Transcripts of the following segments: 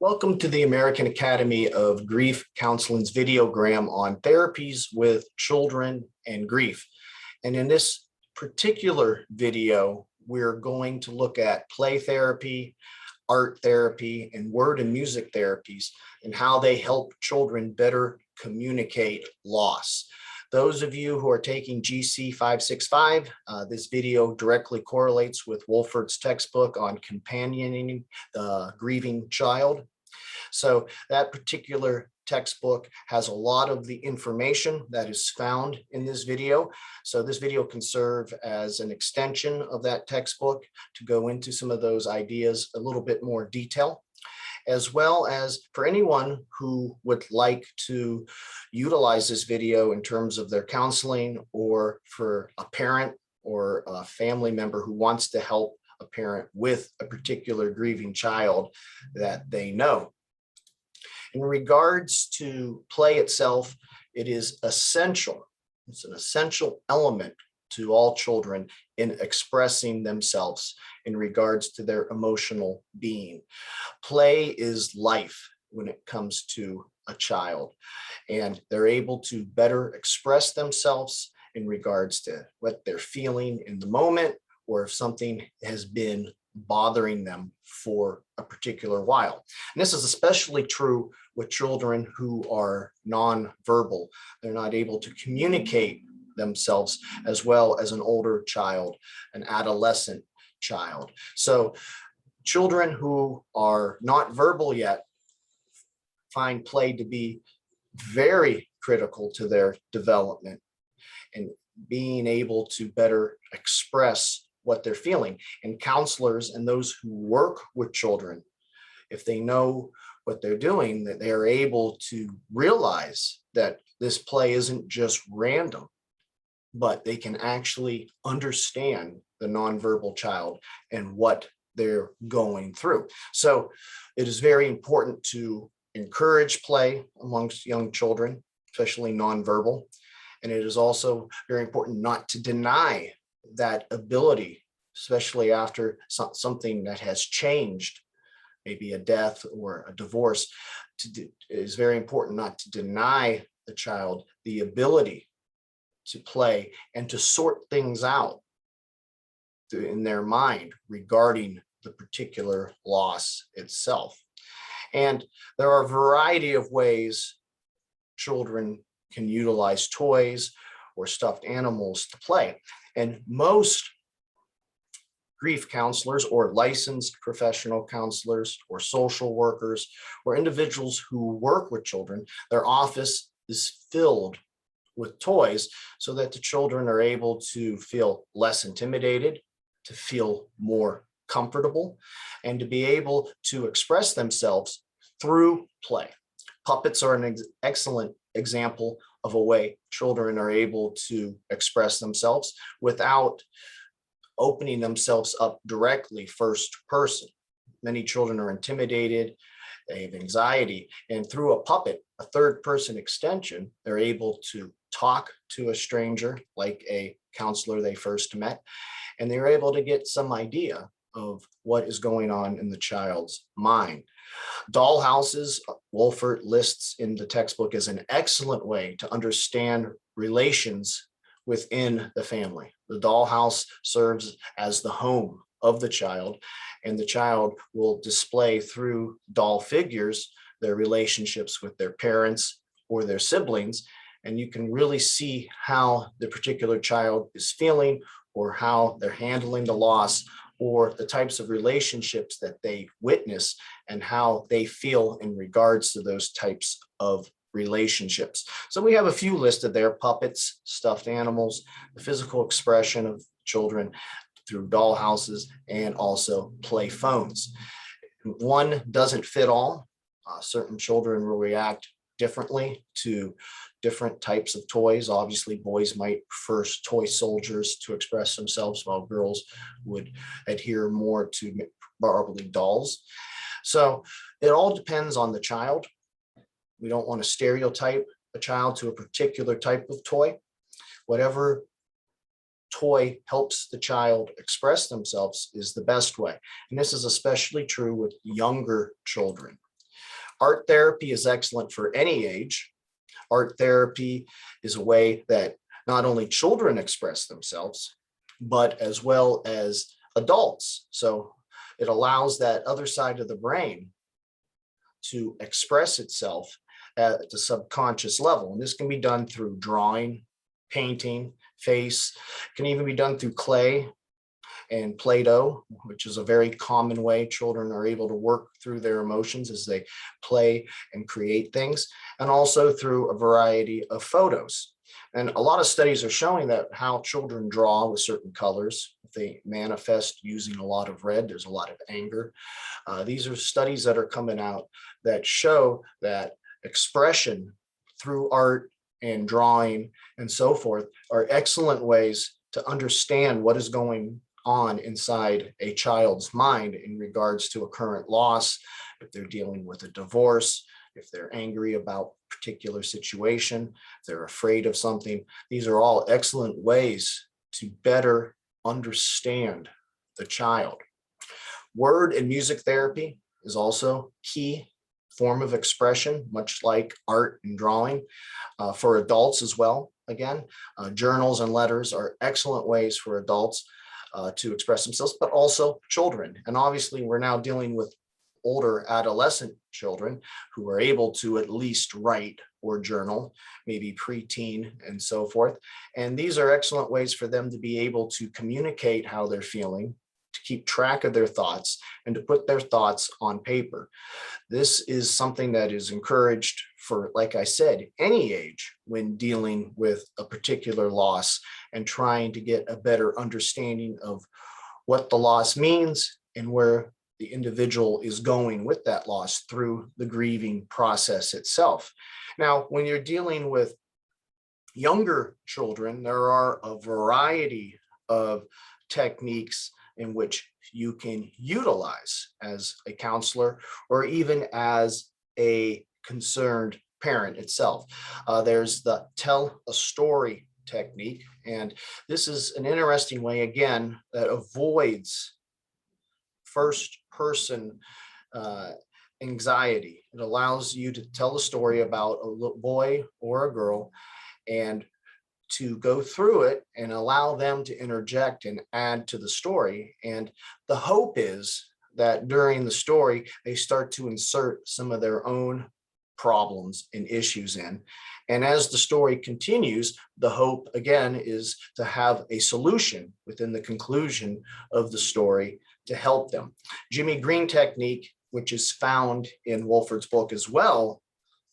Welcome to the American Academy of Grief Counseling's Videogram on therapies with children and grief. And in this particular video, we're going to look at play therapy, art therapy, and word and music therapies and how they help children better communicate loss. Those of you who are taking GC 565, this video directly correlates with Wolfert's textbook on companioning the grieving child. So that particular textbook has a lot of the information that is found in this video. So this video can serve as an extension of that textbook to go into some of those ideas a little bit more detail, as well as for anyone who would like to utilize this video in terms of their counseling, or for a parent or a family member who wants to help a parent with a particular grieving child that they know. In regards to play itself, it is essential. It's an essential element to all children in expressing themselves in regards to their emotional being. Play is life when it comes to a child, and they're able to better express themselves in regards to what they're feeling in the moment, or if something has been bothering them for a particular while. And this is especially true with children who are nonverbal. They're not able to communicate themselves as well as an older child, an adolescent child. So children who are not verbal yet find play to be very critical to their development and being able to better express what they're feeling. And counselors and those who work with children, if they know what they're doing, that they are able to realize that this play isn't just random, but they can actually understand the nonverbal child and what they're going through. So it is very important to encourage play amongst young children, especially nonverbal. And it is also very important not to deny that ability, especially after something that has changed, maybe a death or a divorce. It is very important not to deny the child the ability to play and to sort things out in their mind regarding the particular loss itself. And there are a variety of ways children can utilize toys or stuffed animals to play. And most grief counselors or licensed professional counselors or social workers or individuals who work with children, their office is filled with toys so that the children are able to feel less intimidated, to feel more comfortable, and to be able to express themselves through play. Puppets are an excellent example of a way children are able to express themselves without opening themselves up directly first person. Many children are intimidated, they have anxiety, and through a puppet, a third person extension, they're able to talk to a stranger like a counselor they first met, and they're able to get some idea of what is going on in the child's mind. Doll houses, Wolfert lists in the textbook, as an excellent way to understand relations within the family. The dollhouse serves as the home of the child, and the child will display through doll figures their relationships with their parents or their siblings, and you can really see how the particular child is feeling, or how they're handling the loss, or the types of relationships that they witness and how they feel in regards to those types of relationships. So we have a few listed there: puppets, stuffed animals, the physical expression of children through doll houses, and also play phones. One doesn't fit all. Certain children will react differently to different types of toys. Obviously, boys might prefer toy soldiers to express themselves, while girls would adhere more to probably dolls. So it all depends on the child. We don't want to stereotype a child to a particular type of toy. Whatever toy helps the child express themselves is the best way. And this is especially true with younger children. Art therapy is excellent for any age. Art therapy is a way that not only children express themselves, but as well as adults. So it allows that other side of the brain to express itself at the subconscious level. And this can be done through drawing, painting, face, can even be done through clay and Play-Doh, which is a very common way children are able to work through their emotions as they play and create things, and also through a variety of photos. And a lot of studies are showing that how children draw with certain colors, if they manifest using a lot of red, there's a lot of anger. These are studies that are coming out that show that expression through art and drawing and so forth are excellent ways to understand what is going on inside a child's mind in regards to a current loss, if they're dealing with a divorce, if they're angry about a particular situation, if they're afraid of something. These are all excellent ways to better understand the child. Word and music therapy is also key form of expression, much like art and drawing, for adults as well. Again, journals and letters are excellent ways for adults to express themselves, but also children. And obviously we're now dealing with older adolescent children who are able to at least write or journal, maybe preteen and so forth. And these are excellent ways for them to be able to communicate how they're feeling, to keep track of their thoughts, and to put their thoughts on paper. This is something that is encouraged for, like I said, any age when dealing with a particular loss and trying to get a better understanding of what the loss means and where the individual is going with that loss through the grieving process itself. Now, when you're dealing with younger children, there are a variety of techniques in which you can utilize as a counselor or even as a concerned parent itself. There's the tell a story technique, and this is an interesting way, again, that avoids first person anxiety. It allows you to tell a story about a boy or a girl and to go through it and allow them to interject and add to the story. And the hope is that during the story, they start to insert some of their own problems and issues in. And as the story continues, the hope again is to have a solution within the conclusion of the story to help them. Jimmy Green technique, which is found in Wolford's book as well,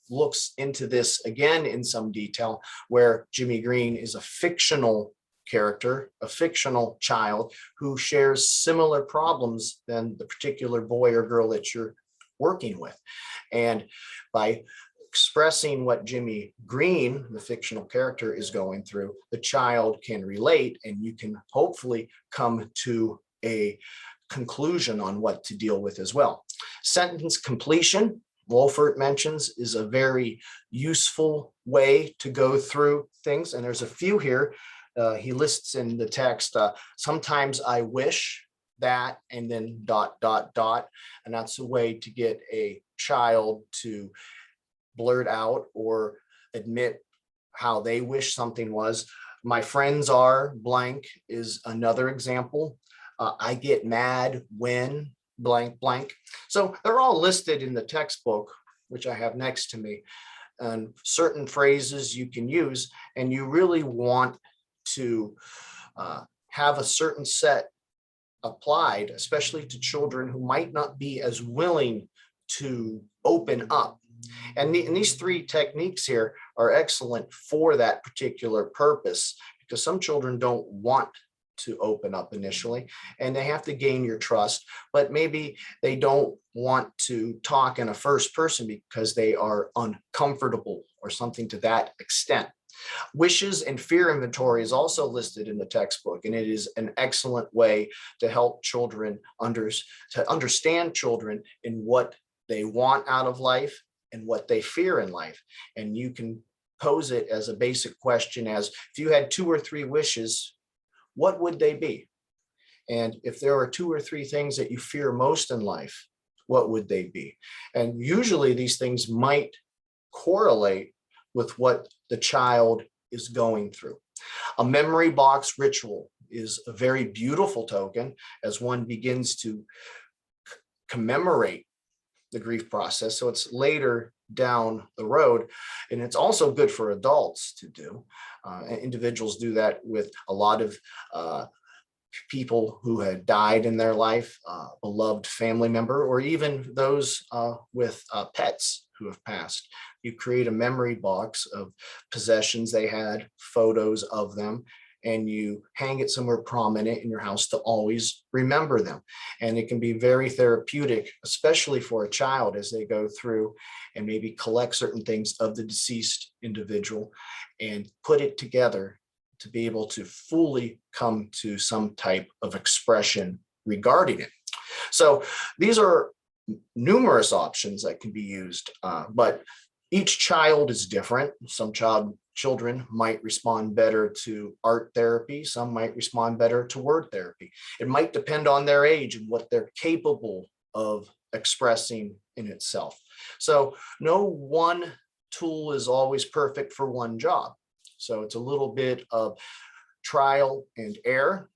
looks into this again in some detail, where Jimmy Green is a fictional character, a fictional child who shares similar problems than the particular boy or girl that you're working with. And by expressing what Jimmy Green, the fictional character, is going through, the child can relate, and you can hopefully come to a conclusion on what to deal with as well. Sentence completion, Wolford mentions, is a very useful way to go through things. And there's a few here. He lists in the text, sometimes I wish that, and then ... And that's a way to get a child to blurt out or admit how they wish something was. My friends are blank is another example. I get mad when blank blank. So they're all listed in the textbook, which I have next to me, and certain phrases you can use, and you really want to have a certain set applied, especially to children who might not be as willing to open up. And these three techniques here are excellent for that particular purpose, because some children don't want to open up initially, and they have to gain your trust, but maybe they don't want to talk in a first person because they are uncomfortable or something to that extent. Wishes and fear inventory is also listed in the textbook, and it is an excellent way to help children understand children in what they want out of life and what they fear in life. And you can pose it as a basic question as, if you had 2 or 3 wishes, what would they be? And if there are 2 or 3 things that you fear most in life, what would they be? And usually these things might correlate with what the child is going through. A memory box ritual is a very beautiful token as one begins to commemorate the grief process. So it's later down the road, and it's also good for adults to do. Individuals do that with a lot of people who had died in their life, beloved family member, or even those with pets who have passed. You create a memory box of possessions they had, photos of them, and you hang it somewhere prominent in your house to always remember them. And it can be very therapeutic, especially for a child as they go through and maybe collect certain things of the deceased individual and put it together to be able to fully come to some type of expression regarding it. So these are numerous options that can be used, but each child is different. Some children might respond better to art therapy. Some might respond better to word therapy. It might depend on their age and what they're capable of expressing in itself. So no one tool is always perfect for one job. So it's a little bit of trial and error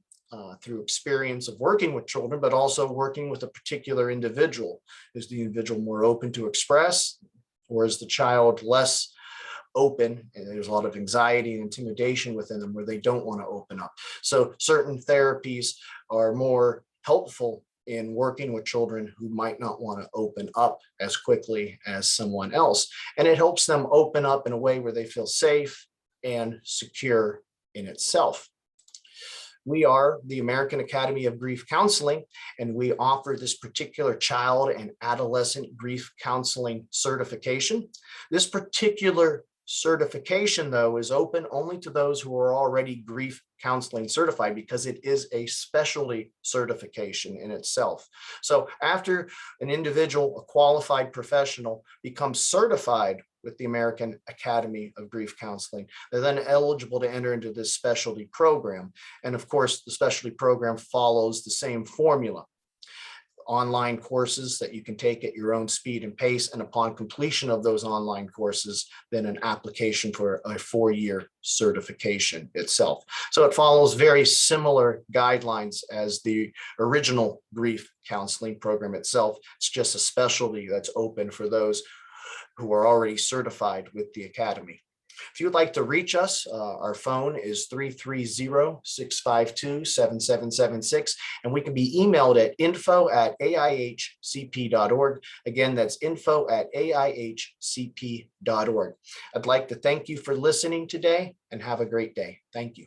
through experience of working with children, but also working with a particular individual. Is the individual more open to express, or is the child less open, and there's a lot of anxiety and intimidation within them where they don't want to open up? So certain therapies are more helpful in working with children who might not want to open up as quickly as someone else. And it helps them open up in a way where they feel safe and secure in itself. We are the American Academy of Grief Counseling, and we offer this particular child and adolescent grief counseling certification. This particular certification, though, is open only to those who are already grief counseling certified, because it is a specialty certification in itself. So after an individual, a qualified professional, becomes certified with the American Academy of Grief Counseling, they're then eligible to enter into this specialty program. And of course, the specialty program follows the same formula. Online courses that you can take at your own speed and pace, and upon completion of those online courses, then an application for a 4-year certification itself. So it follows very similar guidelines as the original grief counseling program itself. It's just a specialty that's open for those who are already certified with the Academy. If you'd like to reach us, our phone is 330-652-7776, and we can be emailed at info@aihcp.org. Again, that's info@aihcp.org. I'd like to thank you for listening today, and have a great day. Thank you.